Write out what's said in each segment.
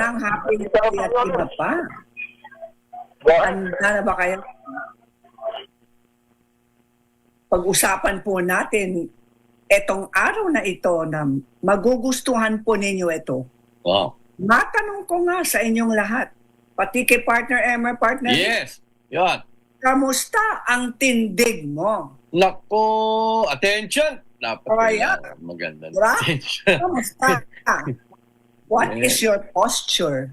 Manang, happy New Year at iba pa. Handa na ba kayo? Pag-usapan po natin etong araw na ito na magugustuhan po ninyo ito. Wow. Matanong ko nga sa inyong lahat, pati kay partner Emmer, partner, Yes. Yan. kamusta ang tindig mo? Nako, attention. Dapat Kaya. maganda. Diba? Attention. Kamusta ka? What is your posture?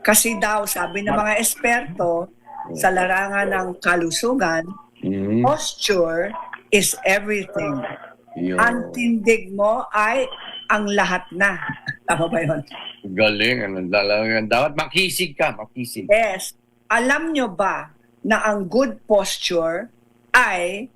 Kasi daw, sabi ng mga eksperto sa larangan ng kalusugan, Mm. posture is everything. Yun. Ang tindig mo ay ang lahat na. Tama ba yun? Galing. Ano, dapat makisig ka. Makisig. Yes. Alam nyo ba na ang good posture ay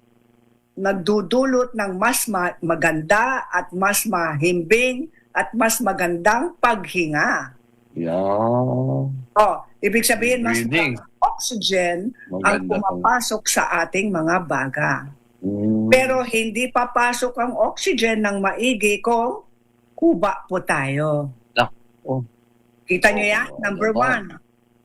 nagdudulot ng mas maganda at mas mahimbing at mas magandang paghinga. Yan. Oh, ibig sabihin mas Breathing. oxygen ang Maganda pumapasok sa ating mga baga. Mm. Pero hindi papasok ang oxygen ng maigi kung kuba po tayo. Oh. Kita nyo yan? Number one,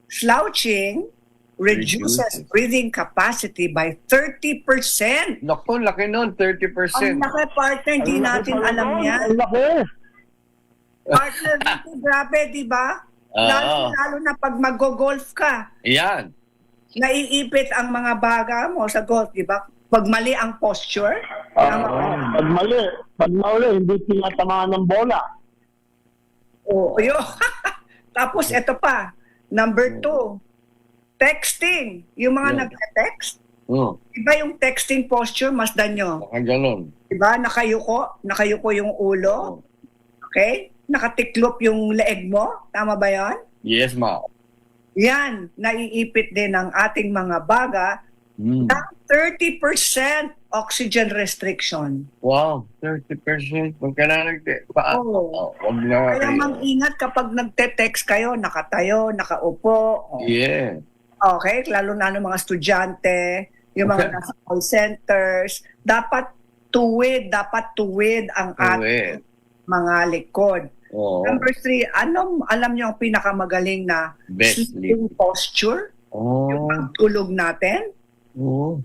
slouching reduces breathing capacity by 30%. Naku, laki nun. 30%. Ang laki, partner, hindi natin alam yan. Partner, grabe, di ba? Lalo na pag mag-golf ka, Yan. naiipit ang mga baga mo sa golf, di ba? Pag mali ang posture, Pag mali, hindi tinatamaan ng bola. yun. Tapos ito pa, number 2, texting. Yung mga Yeah. nagte-text, Oh. iba yung texting posture, masdan nyo. Baka ganun. Diba? Nakayuko yung ulo. Okay? Nakatiklop yung leeg mo. Tama ba yan? Yes, ma. Yan, naiipit din ng ating mga baga Mm. ng 30% oxygen restriction. Wow, 30%. Huwag ka na Oo. Huwag na. Kaya mag-ingat kapag nagte-text kayo, nakatayo, nakaupo. Yeah. Okay? Lalo na ng mga estudyante, yung mga nasa call centers. Dapat tuwid ang ating mga likod. Oo. Number 3, alam niyo ang pinakamagaling na Best sleeping posture? Yung Oh. pagtulog natin? Oo.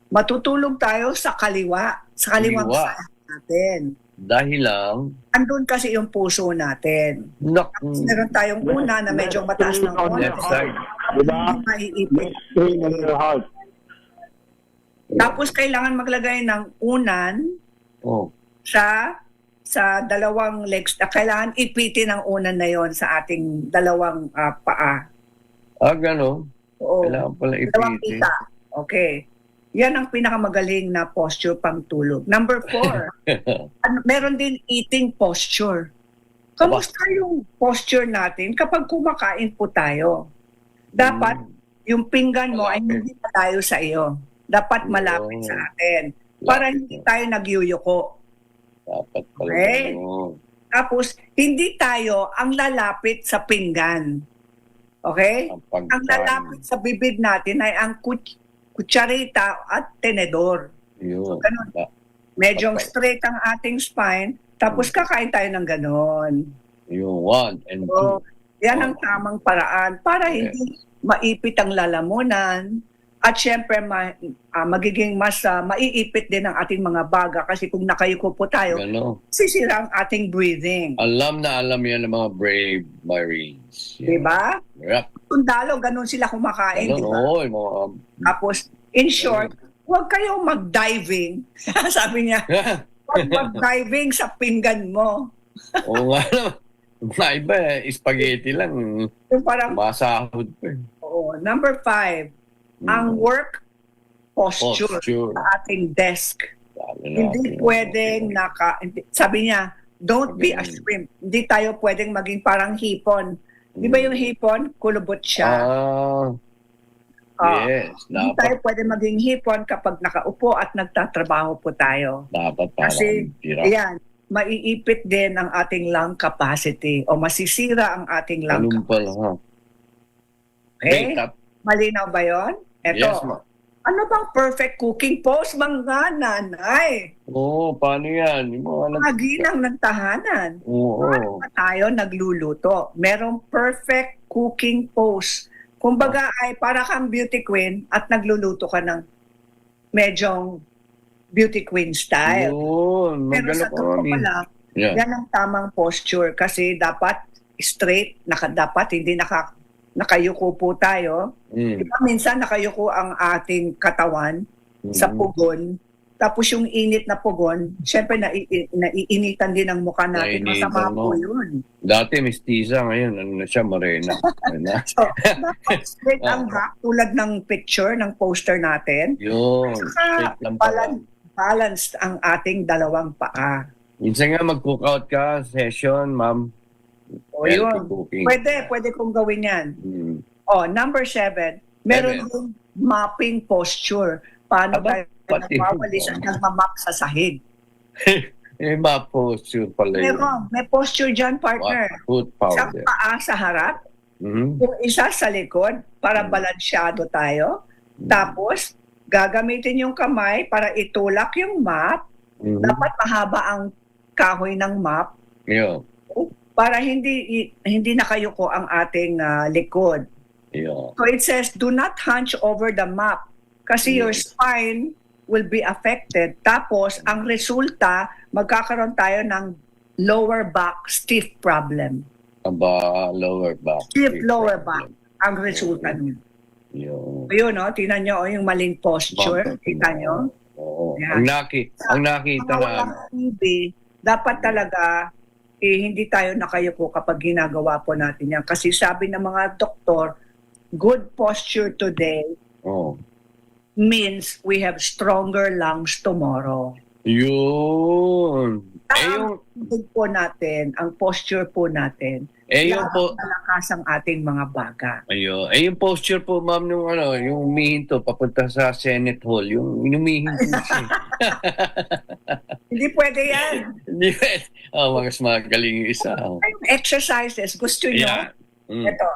Matutulog tayo sa kaliwa. Sa kaliwang Kaliwa. side natin. Dahil lang, Andun kasi yung puso natin. naku, Meron tayong una na medyo mataas ng left konti. side. Diba? Hindi maiipit. Pain in your heart. Tapos kailangan maglagay ng unan Oh. sa dalawang legs. Kailangan ipitin ang unan na yon sa ating dalawang paa. Gano'n. Oo. Kailangan pala Dalawang ipitin. pita. Okay. Yan ang pinakamagaling na posture pang tulog. Number 4, meron din eating posture. Kamusta yung posture natin kapag kumakain po tayo? Dapat yung pinggan mo ay hindi malayo sa iyo. Dapat malapit sa atin. Para hindi tayo nagyuyuko. Dapat pala. Okay. ganun. Tapos, hindi tayo ang lalapit sa pinggan. Okay? Ang pagkain. Ang lalapit sa bibig natin ay ang kutsarita at tenedor. Yun. Ganun. Medyo straight ang ating spine, tapos kakain tayo ng ganon. Yung 1 and 2. So, yan ang tamang paraan para Okay. hindi maipit ang lalamunan at syempre magiging mas maiipit din ang ating mga baga kasi kung nakayuko po tayo, Gano'n. sisira ang ating breathing. Alam na alam yan ng mga brave Marines. Di ba? Yep. Sundalo, ganun sila kumakain, Ganun, di ba? oo. Yung mga... Tapos, in short, huwag kayong mag-diving. Sabi niya, huwag mag-diving sa pinggan mo. Oo nga naman. Mga iba spaghetti lang. Yung parang, Masahod pa eh. number 5, ang work posture sa ating desk. Hindi pwedeng sabi niya, don't be a shrimp. Hindi tayo pwedeng maging parang hipon. Di ba yung hipon, kulubot siya? Yes. Hindi Dapat. tayo pwedeng maging hipon kapag nakaupo at nagtatrabaho po tayo. Dapat parang Kasi, tira. ayan, maiipit din ang ating lung capacity o masisira ang ating lung Ganun pala, capacity. ha? Okay? Wait up. Malinaw ba yon? Eto, Yes, ma. Ano bang perfect cooking pose, mga nanay? Oo, paano yan? Yung mga Mga ginang ng tahanan. Oo. Paano ba tayo nagluluto? Merong perfect cooking pose. Kumbaga ay para kang beauty queen at nagluluto ka ng medyong beauty queen style. Yun, Pero sa totoo pala, Yeah. yan ang tamang posture kasi dapat straight, dapat hindi nakayuko po tayo. Mm. Diba, minsan nakayuko ang ating katawan sa pugon. Tapos yung init na pugon, syempre naiinitan din ang mukha natin. Naiinitan Masama mo. po yun. Dati mestiza, ngayon ano na siya, morena. Ano? So, dapat straight ang back tulad ng picture, ng poster natin. Yun, Saka straight lang pala. balanced ang ating dalawang paa. Minsan nga mag-cook-out ka, session, ma'am. O Healthy yun. cooking. Pwede kong gawin yan. Mm. Number 7, meron Seven. din mapping posture. Paano Aba, tayo pati. nagwawalis at nagmamap sa sahig? Ma-posture pala yun. May posture dyan, partner. Food Isang powder. paa sa harap, Mhm. yung isa sa likod para balansyado tayo. Tapos, gagamitin yung kamay para itulak yung map. Mhm. Dapat mahaba ang kahoy ng map Yun. para hindi nakayuko ang ating likod. Yun. So it says, do not hunch over the map kasi your spine will be affected. Tapos, ang resulta, magkakaroon tayo ng lower back stiff problem. Aba, lower back. Stiff lower back ang resulta nun. Yun. Ayun, no? Tingnan nyo, yung maling posture. Kita nyo? Oo. Yan. Ang nakita Mga na, walang TB, dapat talaga hindi tayo nakayuko kapag ginagawa po natin yan. Kasi sabi ng mga doktor, good posture today oh. means we have stronger lungs tomorrow. Yun. Ang tubig po natin, ang posture po natin, Yung po, malakas ang ating mga baga. ayun. Yung posture po, ma'am, nung yung umihinto papunta sa Senate Hall, yung umihinto siya. Hindi pwede yan. Hindi mas magaling yung isa. Yung exercises, gusto nyo? Yeah. Mm. Ito,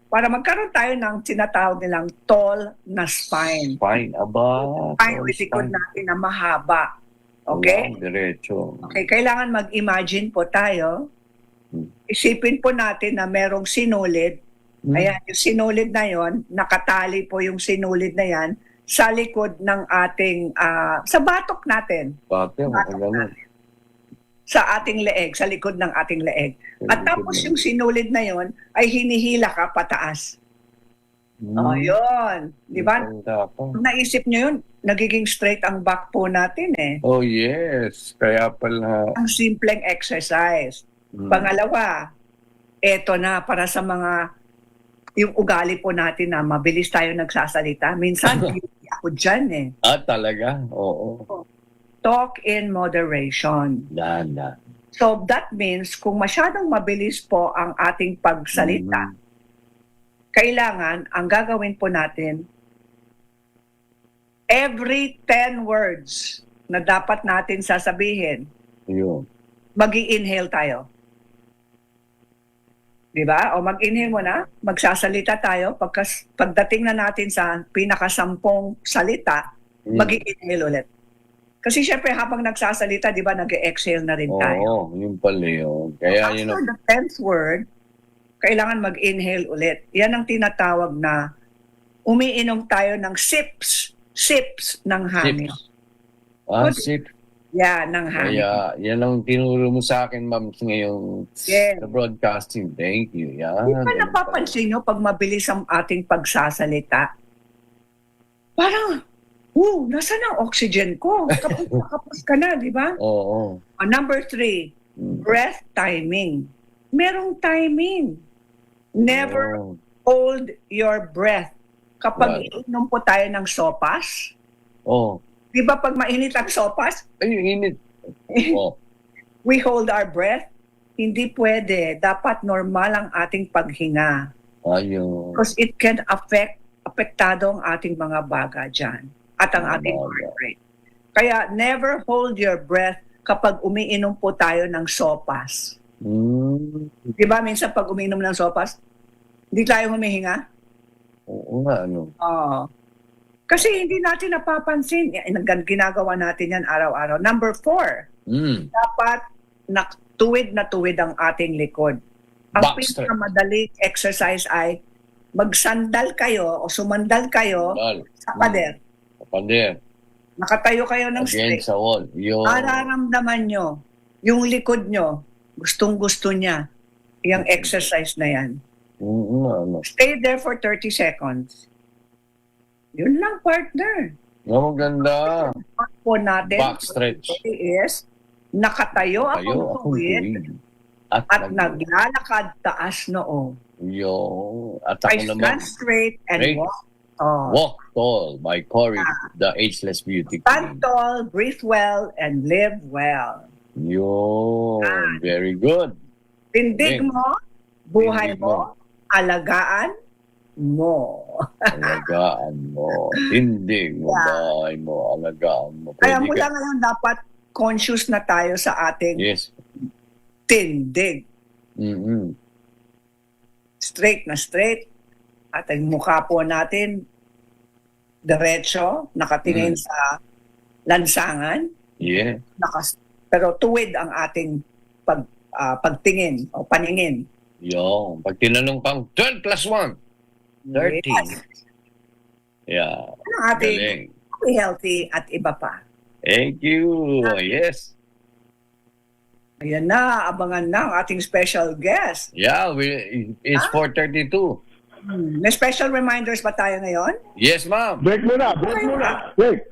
para magkaroon tayo ng tinatawag nilang tall na spine. Fine. Aba. Spine o likod natin na mahaba. Okay? Diretso. Okay, kailangan mag-imagine po tayo. Isipin po natin na merong sinulid. Ayan, yung sinulid na yon, nakatali po yung sinulid na yan sa likod ng ating, sa batok natin. Pati, Batok ganun. natin. Sa ating leeg, sa likod ng ating leeg. At tapos yung sinulid na yon ay hinihila ka pataas. Oh, yun. Di ba? Kung naisip nyo yun, nagiging straight ang back po natin eh. Oh, yes. Kaya pala. Ang simpleng exercise. Pangalawa, eto na para sa mga yung ugali po natin na mabilis tayo nagsasalita. Minsan, guilty ako dyan eh. Talaga? Oo. Talk in moderation. Dana. So that means kung masyadong mabilis po ang ating pagsalita, kailangan, ang gagawin po natin, every 10 words na dapat natin sasabihin, Yun. mag-i-inhale tayo. Diba? O mag-inhale mo na, magsasalita tayo, pagdating na natin sa pinakasampung salita, mag-i-inhale ulit. Kasi syempre habang nagsasalita, di ba, nag-exhale na rin tayo. Oo, yun pala yun. Kaya yun. After the 10th word, kailangan mag-inhale ulit. Yan ang tinatawag na umiinom tayo ng sips ng hangin. Sip. Yan, ng hangin. Kaya yan ang tinuro mo sa akin, ma'am, ngayong sa broadcasting. Thank you. Yan. Di ba napapansin nyo pag mabilis ang ating pagsasalita? Parang, nasaan ang oxygen ko? Kapos ka na, di ba? Oo. Number 3, breath timing. Merong timing. Never hold your breath. Kapag iinom po tayo ng sopas, di ba pag mainit ang sopas, init. We hold our breath. Hindi pwede. Dapat normal ang ating paghinga. Ayun. Because it can apektado ang ating mga baga dyan at ang ating heart rate. Kaya never hold your breath kapag umiinom po tayo ng sopas. Di ba minsan pag umiinom ng sopas, hindi tayo humihinga? Oo nga, Oo. Kasi hindi natin napapansin. Ginagawa natin yan araw-araw. Number 4, dapat tuwid na tuwid ang ating likod. Ang Back stretch. pinakamadaling exercise ay magsandal kayo o sumandal kayo sa pader. Pader. Nakatayo kayo ng straight. Against the wall. Yo. Mararamdaman nyo, yung likod nyo, gustong-gusto niya. Yung exercise na yan. Stay there for 30 seconds. Yun lang, partner. Maganda. Part po natin Back stretch. is nakatayo Tayo akong akong tuwid tuwid. at naglalakad taas noo. Yo. At I ako naman. stand straight and Straight. walk tall. Walk Tall by Cory, the Ageless Beauty Stand Queen. tall, breathe well, and live well. Yo. Very good. Tindig Okay. mo, buhay Tindig mo, alagaan mo. Alagaan mo. Tindig mo. Yeah. Bahay mo. Alagaan mo. Kaya Pwede mula ka- ngayon dapat conscious na tayo sa ating Yes. tindig. Mm-mm. Straight na straight. At ang mukha po natin, diretso, nakatingin sa lansangan, Yeah. pero tuwid ang ating pagtingin o paningin. Yo. Pag tinanong pang 12 plus 1. 13. Yes. Yeah. Ang ating Galing. healthy at iba pa. Thank you. Yes. Ayan na, abangan na ang ating special guest. Yeah, it's 4:32. May special reminders ba tayo ngayon? Yes, ma'am. Break muna, break muna. Break.